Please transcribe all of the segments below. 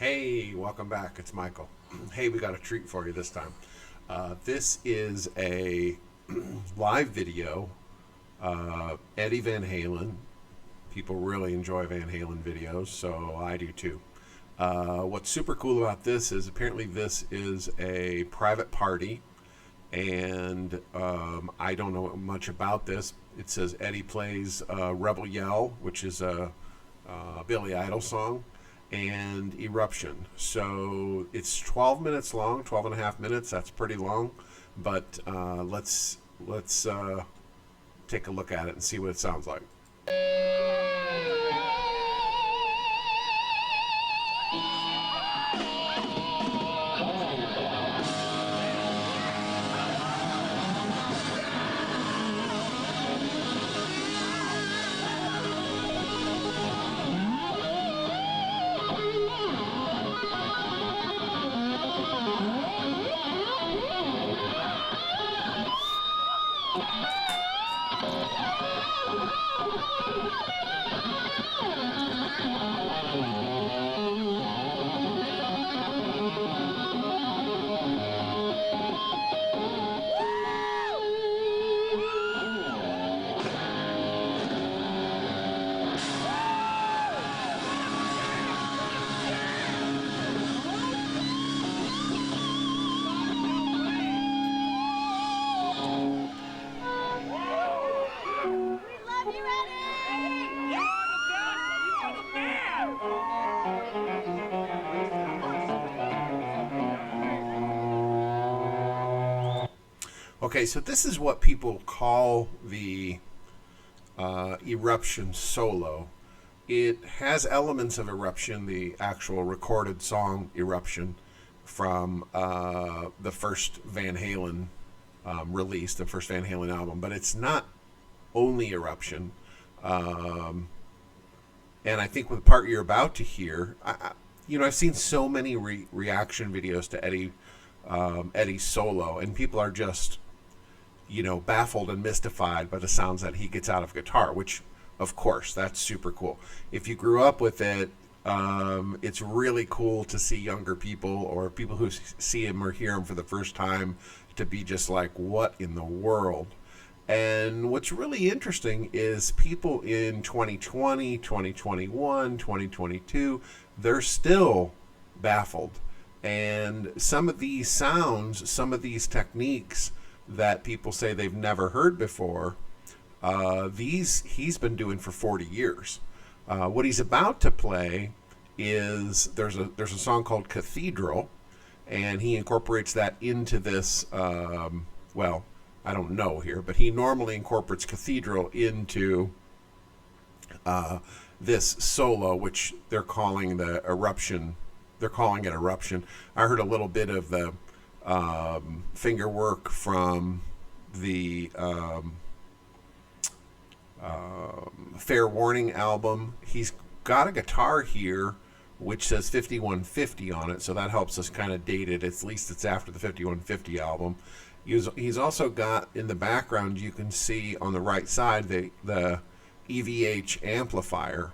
Hey, welcome back. It's Michael. Hey, we got a treat for you this time. This is a live video. Eddie Van Halen. People really enjoy Van Halen videos, so I do too. What's super cool about this is apparently this is a private party, and I don't know much about this. It says Eddie plays Rebel Yell, which is a Billy Idol song, and Eruption. So it's 12 minutes long, 12 and a half minutes. That's pretty long, but let's take a look at it and see what it sounds like. Okay, so this is what people call the Eruption solo. It has elements of Eruption, the actual recorded song Eruption from the first Van Halen release, the first Van Halen album, but it's not only Eruption. And I think with the part you're about to hear, I've seen so many reaction videos to Eddie's solo, and people are just baffled and mystified by the sounds that he gets out of guitar, which, of course, that's super cool. If you grew up with it, it's really cool to see younger people or people who see him or hear him for the first time to be just like, what in the world? And what's really interesting is people in 2020, 2021, 2022, they're still baffled. And some of these sounds, some of these techniques that people say they've never heard before, he's been doing for 40 years. What he's about to play is there's a song called Cathedral, and he incorporates that into this. Well, I don't know here, but he normally incorporates Cathedral into this solo, which they're calling the Eruption. They're calling it Eruption. I heard a little bit of the finger work from the Fair Warning album. He's got a guitar here which says 5150 on it, so that helps us kind of date it. At least it's after the 5150 album. He's also got in the background, you can see on the right side the EVH amplifier,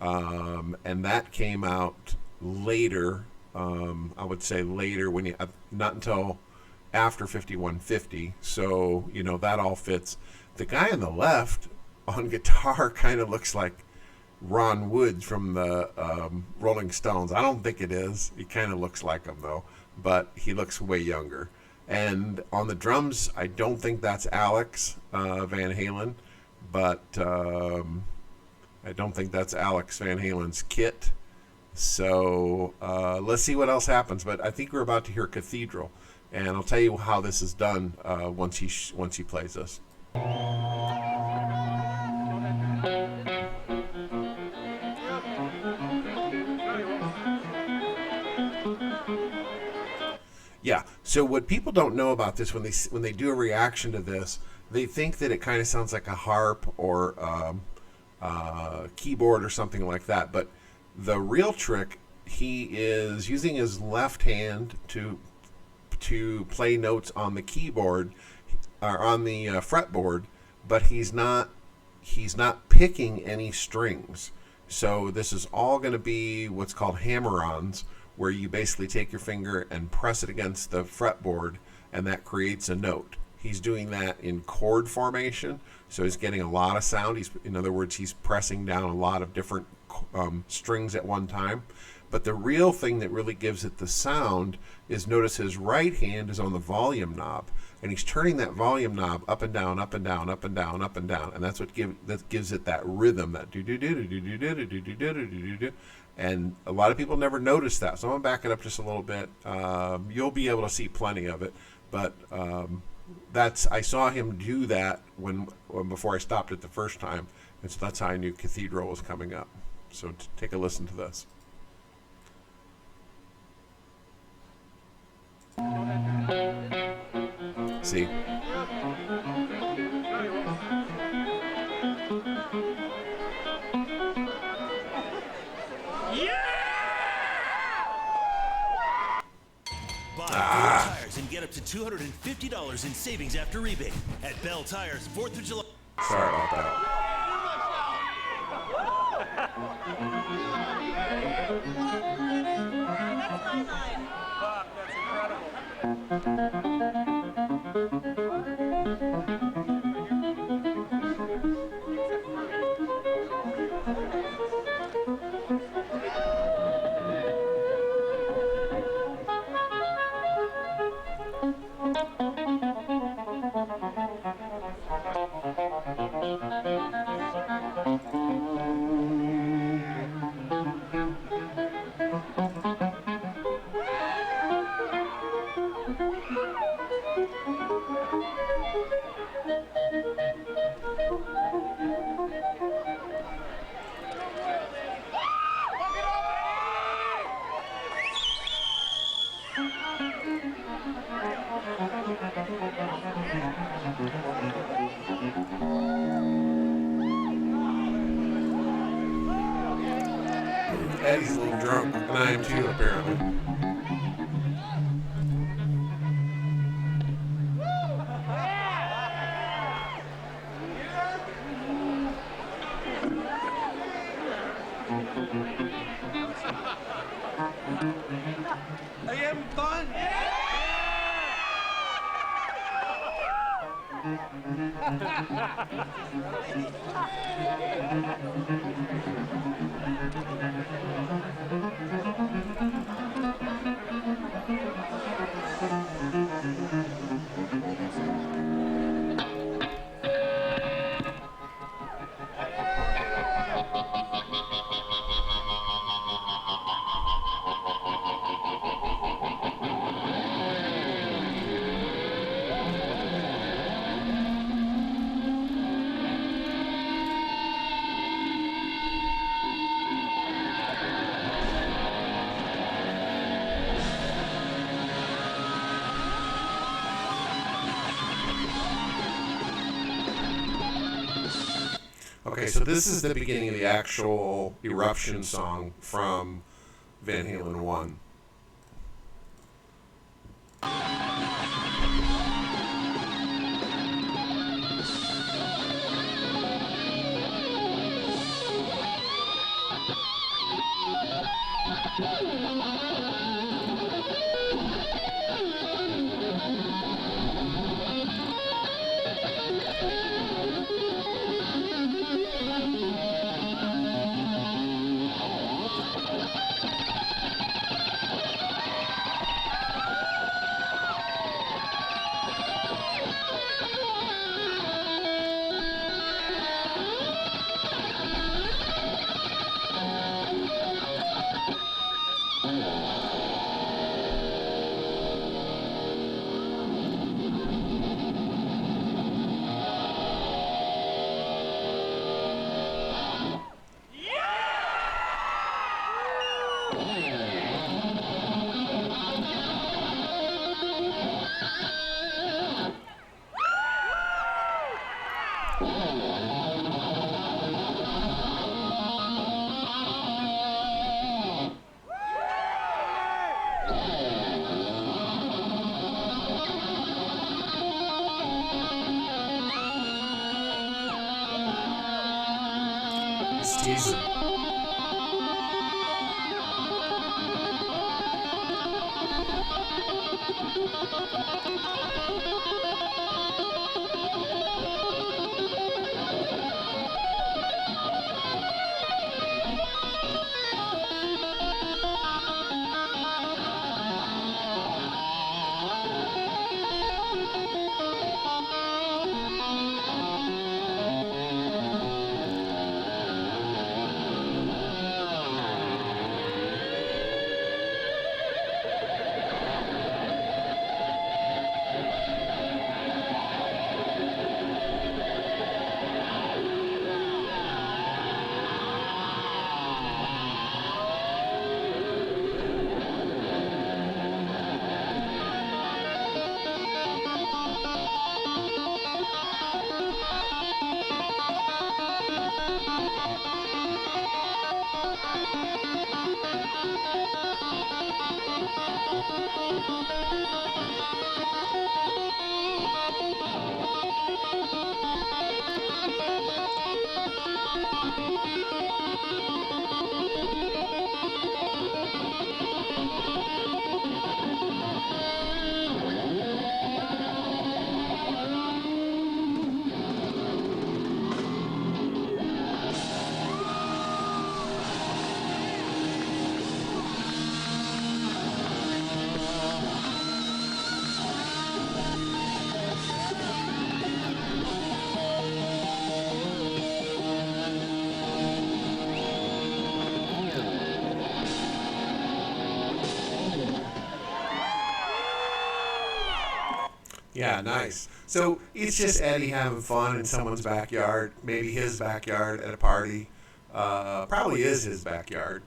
and that came out later. I would say later, when not until after 5150. So that all fits. The guy on the left on guitar kind of looks like Ron Wood from the Rolling Stones. I don't think it is. He kind of looks like him though, but he looks way younger. And on the drums, I don't think that's Alex Van Halen, but I don't think that's Alex Van Halen's kit. So let's see what else happens. But I think we're about to hear Cathedral, and I'll tell you how this is done once he plays this. Yeah. So what people don't know about this, when they do a reaction to this, they think that it kind of sounds like a harp or keyboard or something like that. But the real trick, he is using his left hand to play notes on the keyboard or on the fretboard, but he's not picking any strings. So this is all going to be what's called hammer-ons, where you basically take your finger and press it against the fretboard, and that creates a note. He's doing that in chord formation, so he's getting a lot of sound. In other words, he's pressing down a lot of different strings at one time. But the real thing that really gives it the sound is, notice his right hand is on the volume knob, and he's turning that volume knob up and down, up and down, up and down, up and down, and that's what gives it that rhythm, that do do do do do do do do do do do do. And a lot of people never notice that. So I'm gonna back it up just a little bit. You'll be able to see plenty of it, but I saw him do that before I stopped it the first time, and so that's how I knew Cathedral was coming up. So take a listen to this. See? Buy Bell Tires and get up to $250 in savings after rebate at Bell Tires 4th of July. Sorry about that. Fuck, that's Eddie's a little drunk, and I am too, apparently. Are you having fun? Okay, so this is the beginning of the actual Eruption song from Van Halen 1. He's teasing. Yeah, nice. So it's just Eddie having fun in someone's backyard, maybe his backyard at a party. Probably is his backyard.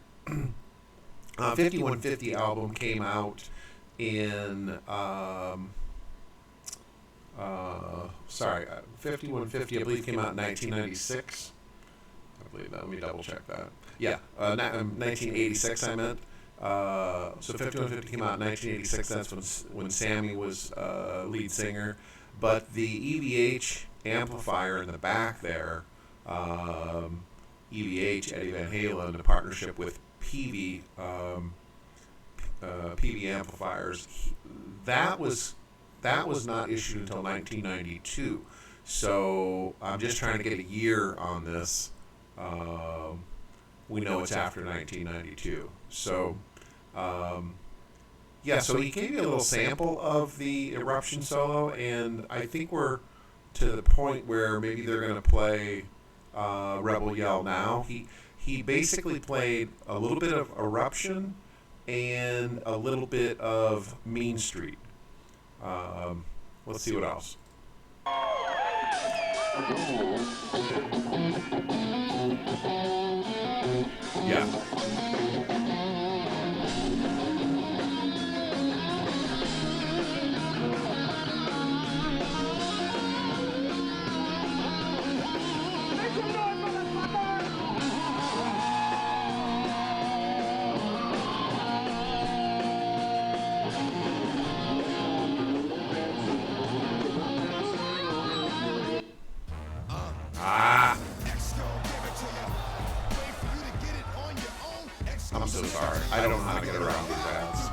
5150 album came out in 5150 I believe came out in 1996. I believe that. Let me double check that. Yeah, 1986 I meant. So 5150 came out in 1986. That's when Sammy was lead singer. But the EVH amplifier in the back there, EVH Eddie Van Halen, in partnership with PV amplifiers, that was not issued until 1992. So I'm just trying to get a year on this. We know it's after 1992. So yeah, so he gave you a little sample of the Eruption solo, and I think we're to the point where maybe they're going to play Rebel Yell now. He basically played a little bit of Eruption and a little bit of Mean Street. Let's see what else. Yeah. I'm so sorry. I don't know how to get around these ads.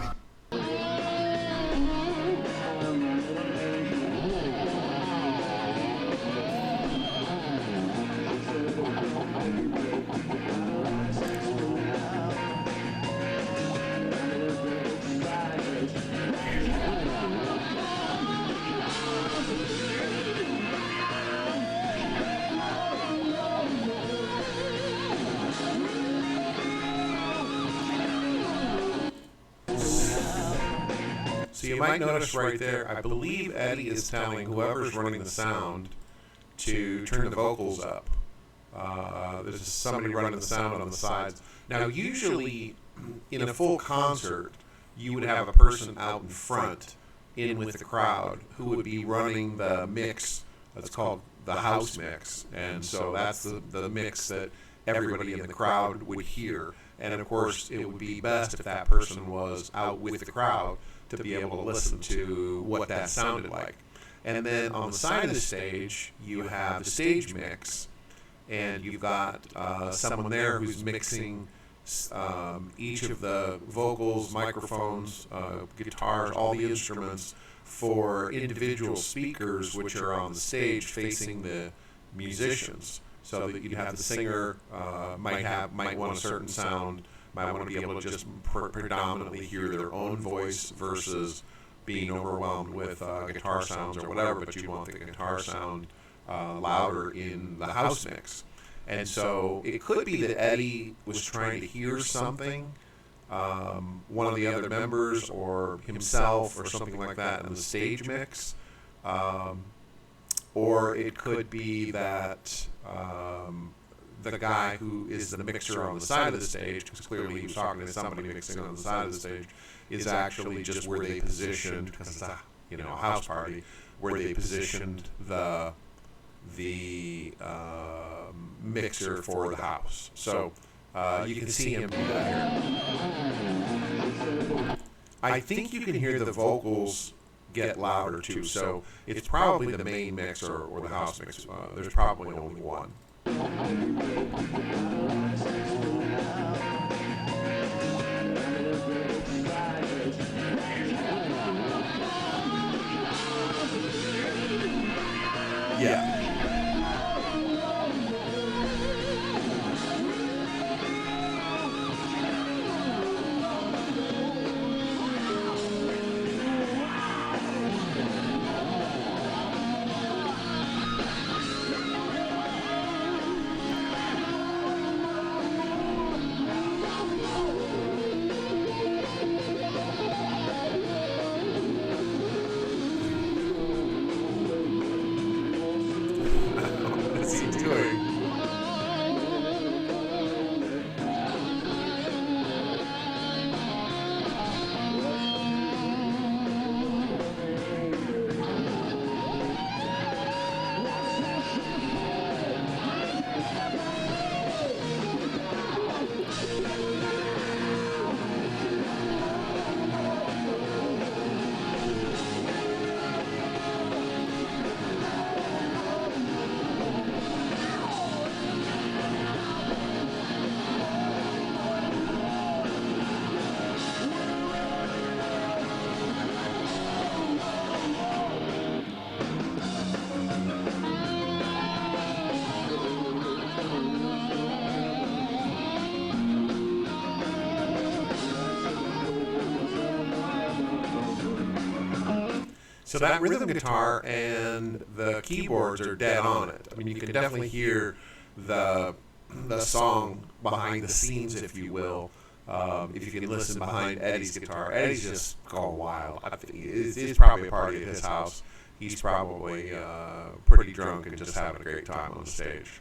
So you might notice right there, I believe Eddie is telling whoever's running the sound to turn the vocals up. There's somebody running the sound on the sides. Now, usually in a full concert, you would have a person out in front, in with the crowd, who would be running the mix. That's called the house mix. And so that's the mix that everybody in the crowd would hear. And of course, it would be best if that person was out with the crowd to be able to listen to what that sounded like. And then on the side of the stage, you have the stage mix, and you've got someone there who's mixing each of the vocals, microphones, guitars, all the instruments for individual speakers which are on the stage facing the musicians, so that you'd have the singer might want a certain sound, might want to be able to just predominantly hear their own voice versus being overwhelmed with guitar sounds or whatever, but you want the guitar sound louder in the house mix. And so it could be that Eddie was trying to hear something, one of the other members or himself or something like that in the stage mix. Or it could be that the guy who is the mixer on the side of the stage, because clearly he was talking to somebody mixing on the side of the stage, is actually just where they positioned, because it's a house party, where they positioned the mixer for the house. So you can see him do that here. I think you can hear the vocals get louder too, so it's probably the main mix or the house mix. There's probably only one. Yeah. So that rhythm guitar and the keyboards are dead on it. I mean, you can definitely hear the song behind the scenes, if you will. If you can listen behind Eddie's guitar, Eddie's just going wild. I think it's probably a party at his house. He's probably pretty drunk and just having a great time on the stage.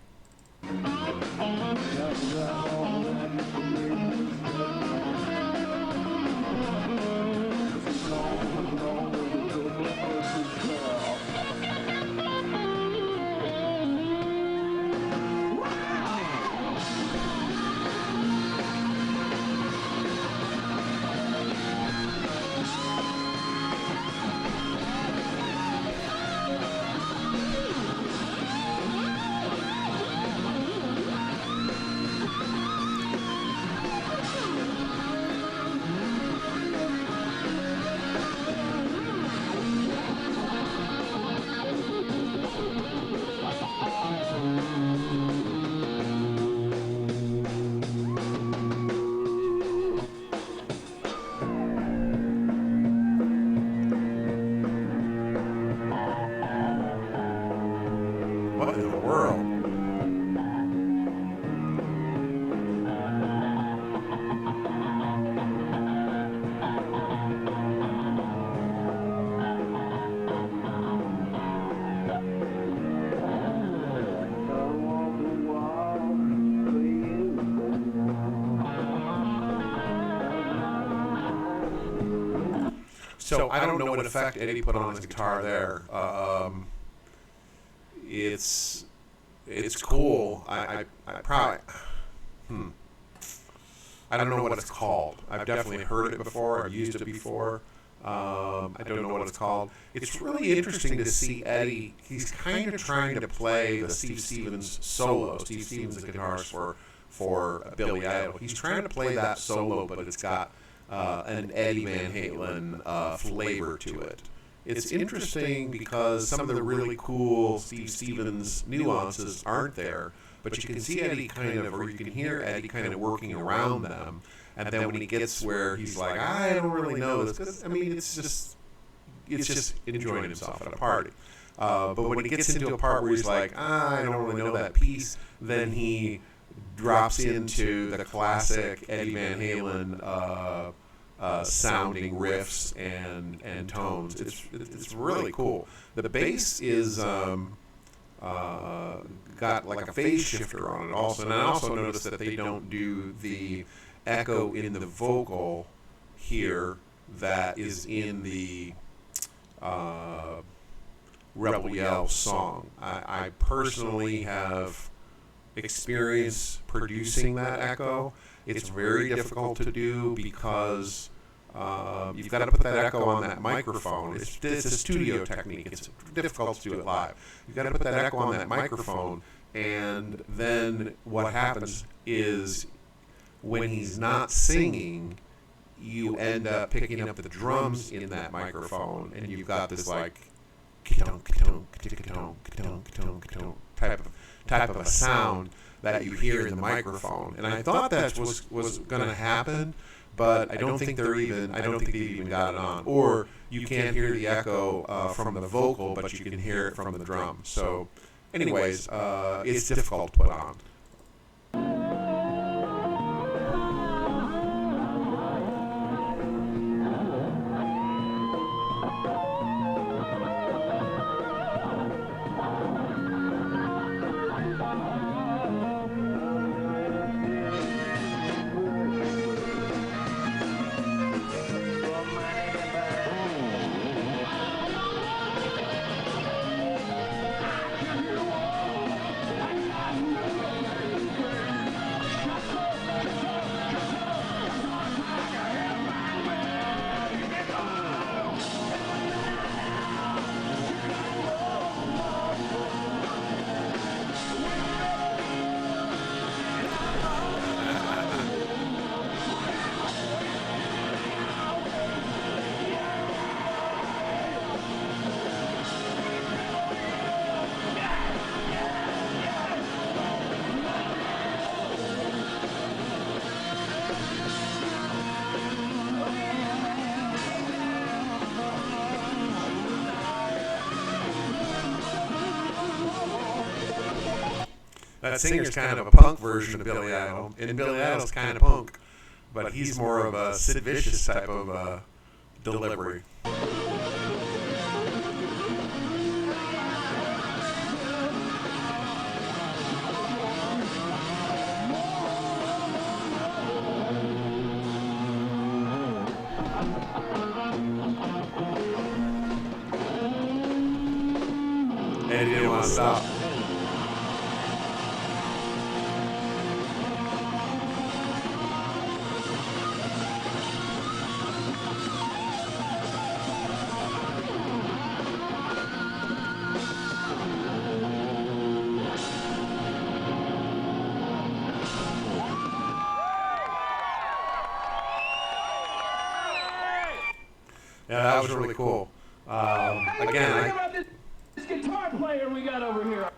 What in the world? So I don't know what effect Eddie put on his guitar there. It's cool. I probably I don't know what it's called. I've definitely heard it before. I've used it before. I don't know what it's called. It's really interesting to see Eddie. He's kind of trying to play the Steve Stevens solo. Steve Stevens is the guitarist for Billy Idol. He's trying to play that solo, but it's got an Eddie Van Halen flavor to it. It's interesting because some of the really cool Steve Stevens nuances aren't there, but you can see Eddie kind of, or you can hear Eddie kind of working around them. And then when he gets where he's like, I don't really know this, because I mean, it's just enjoying himself at a party. But when he gets into a part where he's like, I don't really know that piece, then he drops into the classic Eddie Van Halen sounding riffs and tones. It's really cool. The bass is got like a phase shifter on it also, and I also noticed that they don't do the echo in the vocal here that is in the Rebel Yell song. I personally have experience producing that echo. It's very difficult to do because you've got to put that echo on that microphone. It's a studio technique. It's difficult to do it live. You've got to put that echo on that microphone, and then what happens is when he's not singing, you end up picking up the drums in that microphone, and you've got this like type of a sound that you hear in the microphone. And I thought that was going to happen, but I don't think they even got it on. Or you can't hear the echo from the vocal, but you can hear it from the drum. So anyways, it's difficult to put on. that singer's kind of a punk version of Billy Idol, and Billy Idol's kind of punk, but he's more of a Sid Vicious type of delivery. And he didn't want to stop. Yeah, that was really cool. Again, This guitar player we got over here.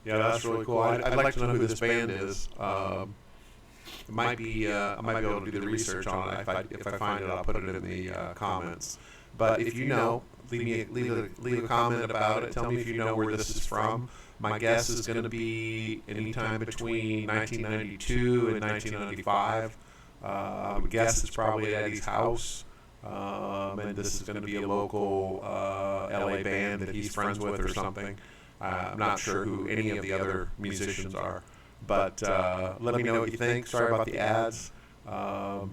yeah, that's really cool. I'd like to know who this band is. It might be I might be able to do the research on it. If I find it, I'll put it in the comments. But if you know, leave a comment about it. Tell me if you know where this is from. My guess is going to be anytime between 1992 and 1995. I would guess it's probably at Eddie's house. And this is going to be a local LA band that he's friends with or something. I'm not sure who any of the other musicians are, but let me know what you think. Sorry about the ads. I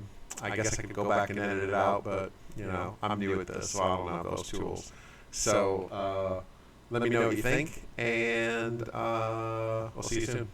guess I could go back and edit it out, but you know, I'm new at this, so I don't have those tools. So let me know what you think, and we'll see you soon.